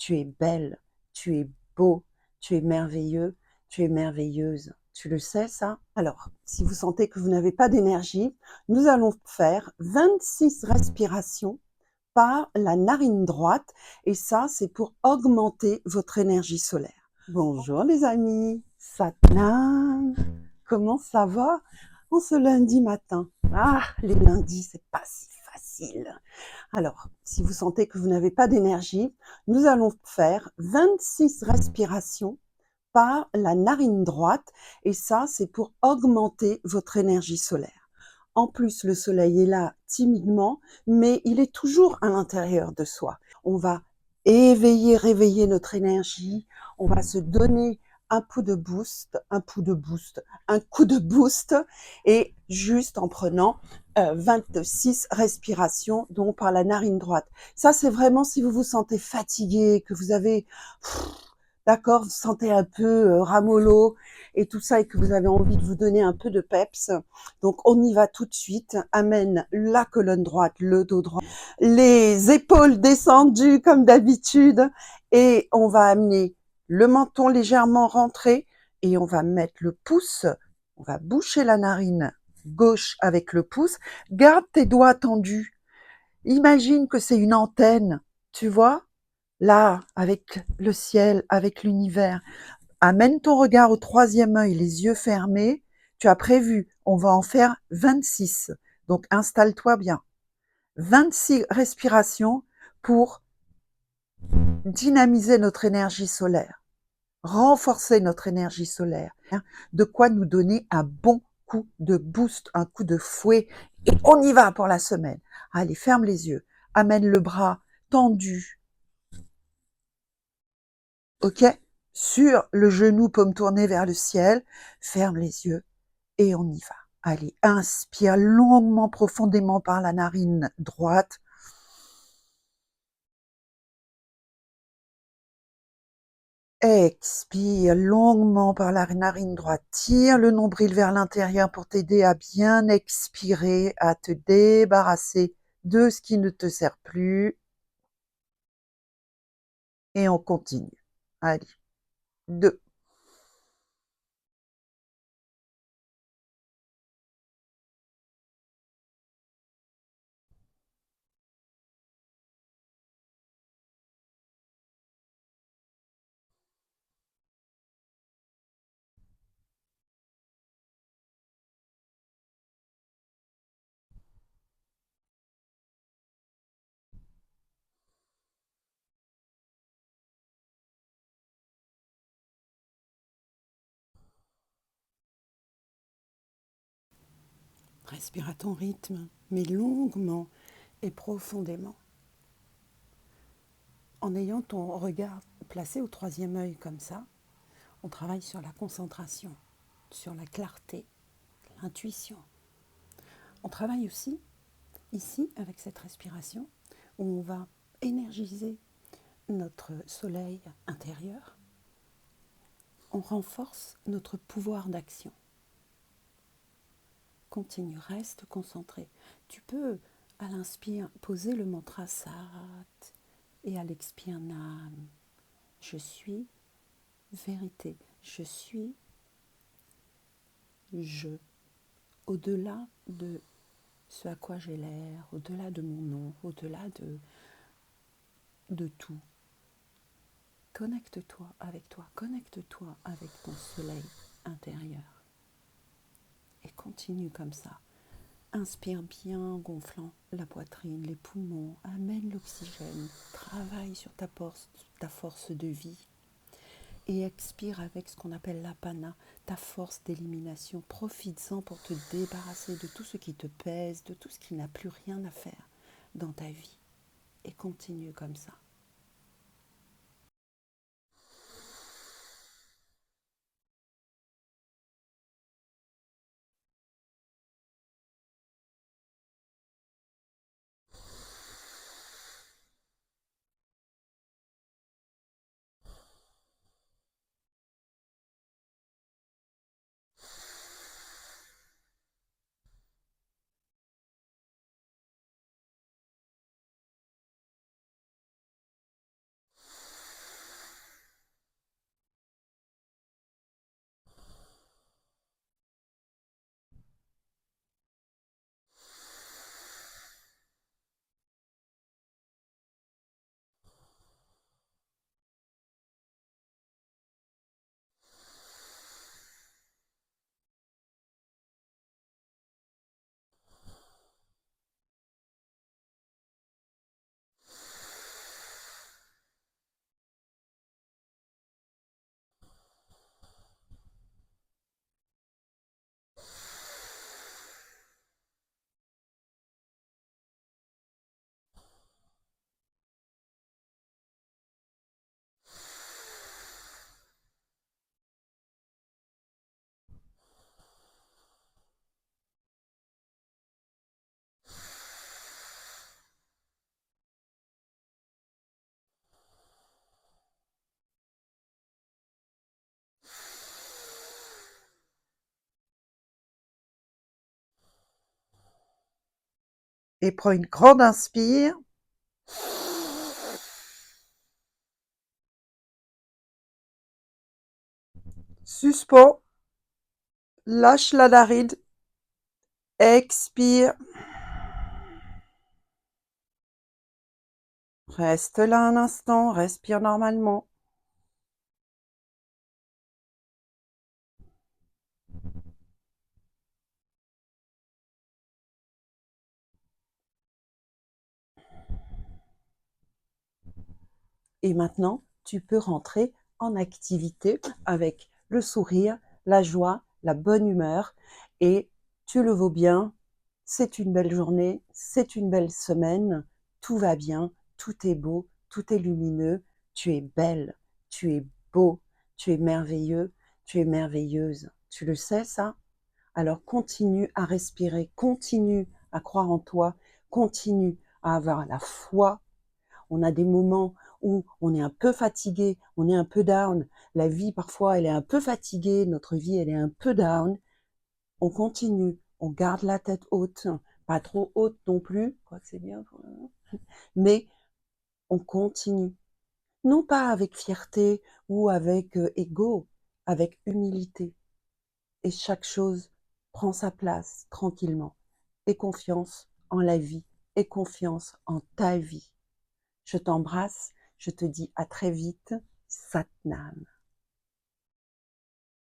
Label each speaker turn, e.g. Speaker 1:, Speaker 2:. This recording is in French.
Speaker 1: Tu es belle, tu es beau, tu es merveilleux, tu es merveilleuse. Tu le sais ça? Alors, si vous sentez que vous n'avez pas d'énergie, nous allons faire 26 respirations par la narine droite et ça, c'est pour augmenter votre énergie solaire. Bonjour les amis, Satnam, comment ça va en ce lundi matin? Ah, les lundis, c'est pas si facile. Alors, si vous sentez que vous n'avez pas d'énergie, nous allons faire 26 respirations par la narine droite et ça, c'est pour augmenter votre énergie solaire. En plus, le soleil est là timidement, mais il est toujours à l'intérieur de soi. On va éveiller, réveiller notre énergie, on va se donner un coup de boost, un coup de boost, et juste en prenant 26 respirations, donc par la narine droite. Ça, c'est vraiment si vous vous sentez fatigué, que vous avez, d'accord, vous sentez un peu ramollo et tout ça, et que vous avez envie de vous donner un peu de peps. Donc, on y va tout de suite. Amène la colonne droite, le dos droit, les épaules descendues comme d'habitude, et on va amener le menton légèrement rentré, et on va mettre le pouce, on va boucher la narine gauche avec le pouce. Garde tes doigts tendus. Imagine que c'est une antenne, tu vois, là, avec le ciel, avec l'univers. Amène ton regard au troisième œil, les yeux fermés. Tu as prévu, on va en faire 26. Donc, installe-toi bien. 26 respirations pour dynamiser notre énergie solaire, renforcer notre énergie solaire, de quoi nous donner un bon coup de boost, un coup de fouet, et on y va pour la semaine. Allez, ferme les yeux, amène le bras tendu, ok? Sur le genou, paume tournée vers le ciel, ferme les yeux et on y va. Allez, inspire longuement, profondément par la narine droite. Expire longuement par la narine droite. Tire le nombril vers l'intérieur pour t'aider à bien expirer, à te débarrasser de ce qui ne te sert plus. Et on continue. Allez, 2. Respire à ton rythme, mais longuement et profondément. En ayant ton regard placé au troisième œil comme ça, on travaille sur la concentration, sur la clarté, l'intuition. On travaille aussi, ici, avec cette respiration, où on va énergiser notre soleil intérieur. On renforce notre pouvoir d'action. Continue, reste concentré. Tu peux, à l'inspire, poser le mantra Sat et à l'expire Nam. Je suis vérité. Je suis je. Au-delà de ce à quoi j'ai l'air, au-delà de mon nom, au-delà de tout. Connecte-toi avec ton soleil intérieur. Et continue comme ça. Inspire bien en gonflant la poitrine, les poumons, amène l'oxygène, travaille sur ta force de vie. Et expire avec ce qu'on appelle l'apana, ta force d'élimination. Profites-en pour te débarrasser de tout ce qui te pèse, de tout ce qui n'a plus rien à faire dans ta vie. Et continue comme ça. Et prends une grande inspire. Suspends. Lâche la narine. Expire. Reste là un instant, respire normalement. Et maintenant, tu peux rentrer en activité avec le sourire, la joie, la bonne humeur. Et tu le vaux bien, c'est une belle journée, c'est une belle semaine, tout va bien, tout est beau, tout est lumineux, tu es belle, tu es beau, tu es merveilleux, tu es merveilleuse. Tu le sais ça? Alors continue à respirer, continue à croire en toi, continue à avoir la foi. On a des moments où on est un peu fatigué, on est un peu down. La vie, parfois, elle est un peu fatiguée, notre vie, elle est un peu down. On continue, on garde la tête haute, pas trop haute non plus, quoi que c'est bien, mais on continue. Non pas avec fierté ou avec ego, avec humilité. Et chaque chose prend sa place tranquillement. Et confiance en la vie, et confiance en ta vie. Je t'embrasse, je te dis à très vite, Satnam.